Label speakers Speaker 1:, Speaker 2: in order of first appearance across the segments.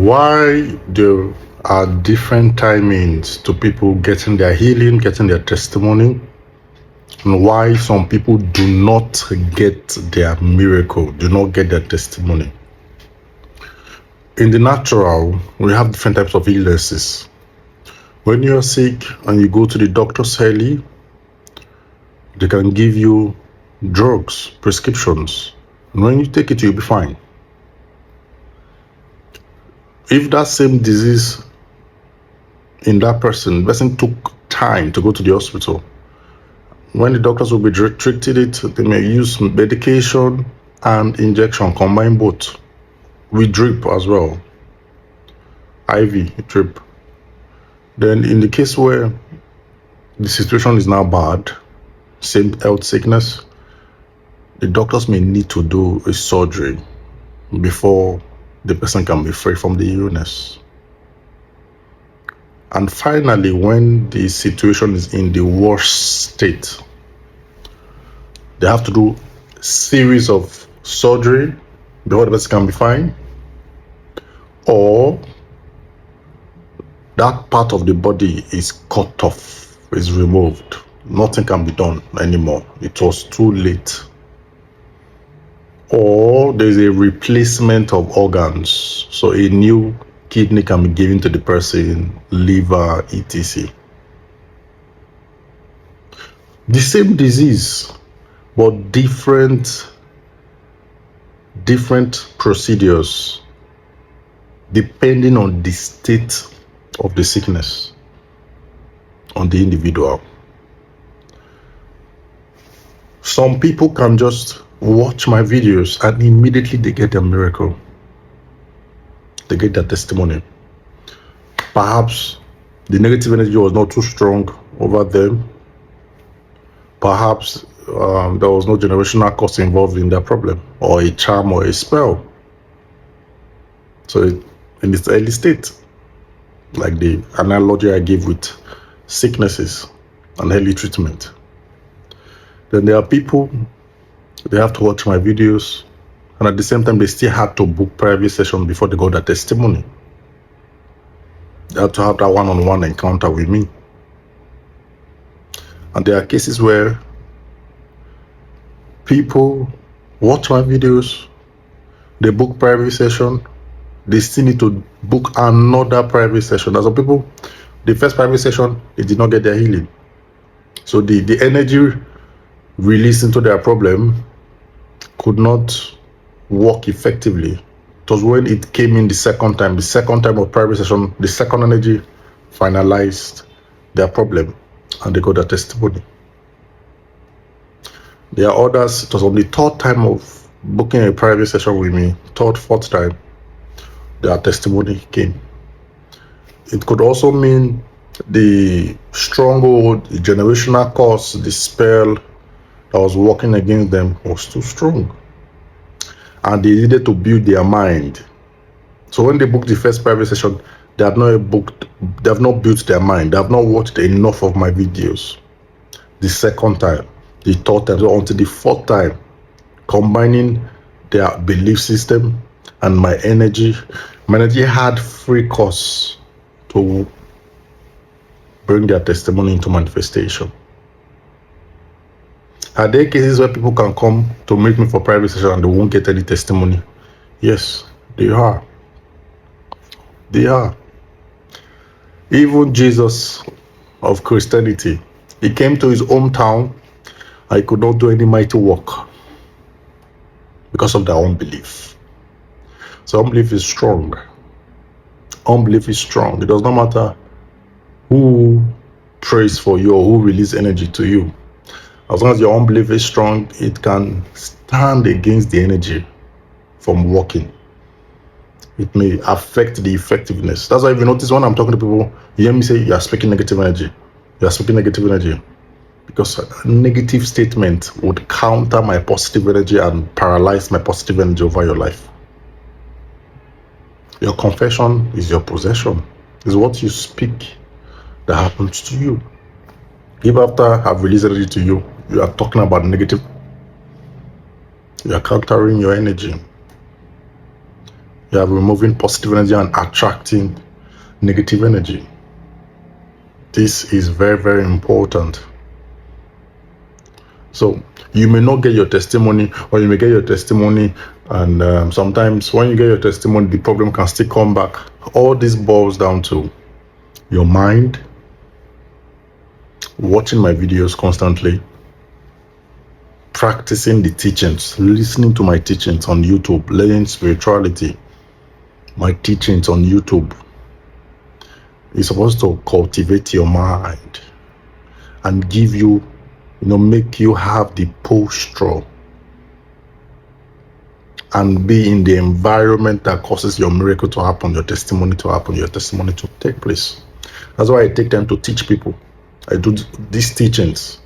Speaker 1: why there are different timings to people getting their healing, getting their testimony, and why some people do not get their miracle, do not get their testimony. In the natural, we have different types of illnesses. When you're sick and you go to the doctors early, they can give you drugs, prescriptions, and when you take it, you'll be fine. If that same disease in that person, the person took time to go to the hospital, when the doctors will be treating it, they may use medication and injection, combine both, with drip as well, IV drip. Then in the case where the situation is now bad, same health sickness, the doctors may need to do a surgery before the person can be free from the illness. And finally, when the situation is in the worst state, they have to do a series of surgery before the person can be fine, or that part of the body is cut off, is removed. Nothing can be done anymore. It was too late. Or there's a replacement of organs. So a new kidney can be given to the person, liver, etc. The same disease, but different procedures depending on the state of the sickness on the individual. Some people can just watch my videos and immediately they get their miracle. They get their testimony. Perhaps the negative energy was not too strong over them. Perhaps there was no generational curse involved in their problem, or a charm or a spell. So in its early state, like the analogy I gave with sicknesses and early treatment. Then there are people, they have to watch my videos, and at the same time, they still had to book private session before they got their testimony. They have to have that one-on-one encounter with me. And there are cases where people watch my videos, they book private session, they still need to book another private session. There's some people, the first private session, they did not get their healing. So the energy released into their problem could not work effectively. It was when it came in the second time of private session, the second energy finalized their problem and they got their testimony. There are others, it was on the third time of booking a private session with me, third, fourth time, their testimony came. It could also mean the stronghold, the generational curse, the spell that was working against them was too strong. And they needed to build their mind. So when they booked the first private session, they have not built their mind. They have not watched enough of my videos. The second time, the third time, so until the fourth time, combining their belief system and my energy had free course to bring their testimony into manifestation. Are there cases where people can come to meet me for private session and they won't get any testimony? Yes, they are. They are. Even Jesus of Christianity, he came to his hometown and he could not do any mighty work because of their unbelief. So unbelief is strong. Unbelief is strong. It does not matter who prays for you or who releases energy to you. As long as your unbelief is strong, it can stand against the energy from working. It may affect the effectiveness. That's why if you notice when I'm talking to people, you hear me say, you are speaking negative energy. You are speaking negative energy. Because a negative statement would counter my positive energy and paralyze my positive energy over your life. Your confession is your possession. It's what you speak that happens to you. If after I've released energy to you, you are talking about negative, you are countering your energy. You are removing positive energy and attracting negative energy. This is very, very important. So you may not get your testimony, or you may get your testimony, and sometimes when you get your testimony, the problem can still come back. All this boils down to your mind, watching my videos constantly, practicing the teachings, listening to my teachings on YouTube, learning spirituality, my teachings on YouTube. It's supposed to cultivate your mind and give you, make you have the posture and be in the environment that causes your miracle to happen, your testimony to happen, your testimony to take place. That's why I take time to teach people. I do these teachings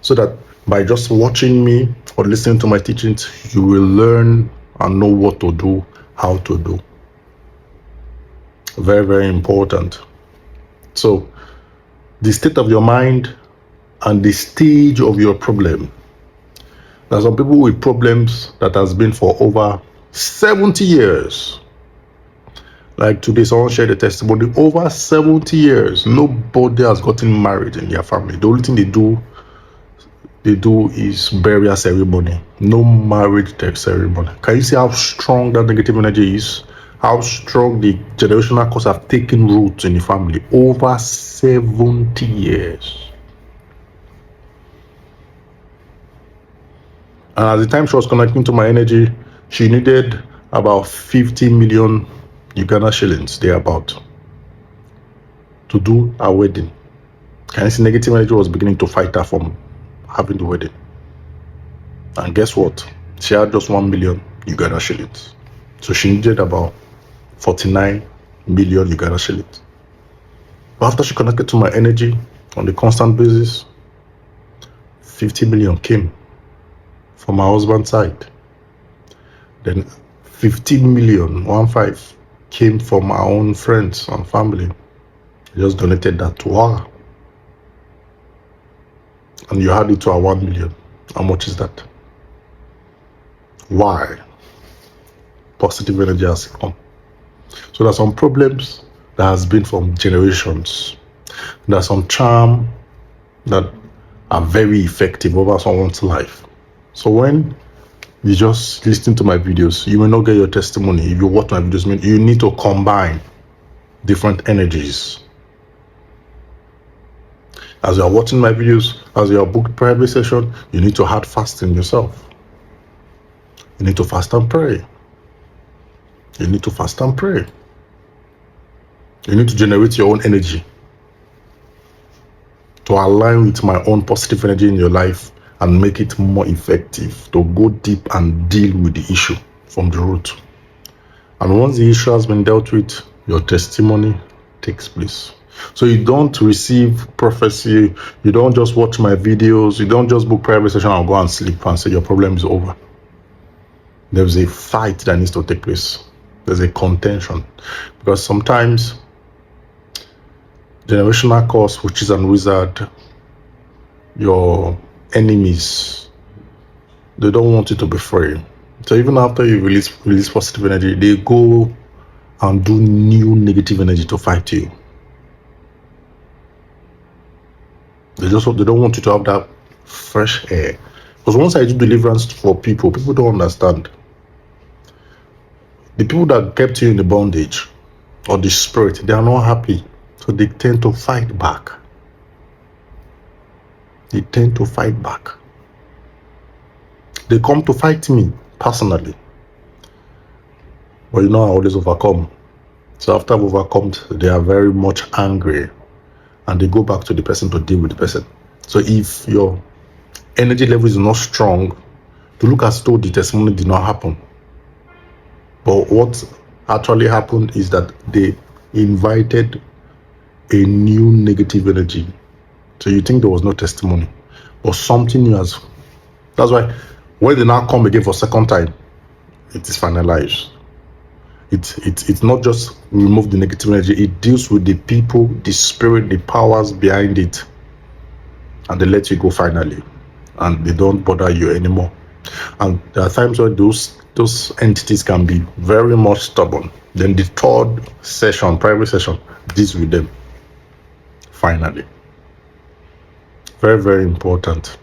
Speaker 1: so that by just watching me or listening to my teachings, you will learn and know what to do, how to do. Very, very important. So the state of your mind and the stage of your problem. There are some people with problems that has been for over 70 years. Like today, someone shared a testimony, over 70 years, nobody has gotten married in their family. The only thing they do is burial ceremony, no marriage ceremony. Can you see how strong that negative energy is? How strong the generational curse have taken root in the family? Over 70 years. And at the time she was connecting to my energy, she needed about 50 million Uganda shillings, thereabout, to do a wedding. Can you see negative energy was beginning to fight her from having the wedding? And guess what? She had just 1 million Uganda shillings. So she needed about 49 million Uganda shillings. But after she connected to my energy on a constant basis, 50 million came from my husband's side. Then 15 million, 15, came from our own friends and family. I just donated that to her. And you add it to our 1 million. How much is that? Why? Positive energy has come. So there are some problems that has been from generations. There are some charm that are very effective over someone's life. So when you just listen to my videos, you may not get your testimony. If you watch my videos, you need to combine different energies. As you are watching my videos, as you are booked private session, you need to add fasting yourself. You need to fast and pray. You need to fast and pray. You need to generate your own energy to align with my own positive energy in your life and make it more effective to go deep and deal with the issue from the root. And once the issue has been dealt with, your testimony takes place. So you don't receive prophecy, you don't just watch my videos, you don't just book private session and go and sleep and say your problem is over. There's a fight that needs to take place. There's a contention. Because sometimes generational curse, witches and wizard, your enemies, they don't want you to be free. So even after you release positive energy, they go and do new negative energy to fight you. They don't want you to have that fresh air. Because once I do deliverance for people don't understand. The people that kept you in the bondage or the spirit, they are not happy. So they tend to fight back. They tend to fight back. They come to fight me personally. But I always overcome. So after I've overcome, they are very much angry. And they go back to the person to deal with the person. So if your energy level is not strong, to look as though the testimony did not happen. But what actually happened is that they invited a new negative energy. So you think there was no testimony, but something new has. That's why when they now come again for second time, it is finalized. It's not just remove the negative energy, it deals with the people, the spirit, the powers behind it, and they let you go finally, and they don't bother you anymore. And there are times when those those entities can be very much stubborn. Then the third session, private session, deals with them. Finally. Very, very important.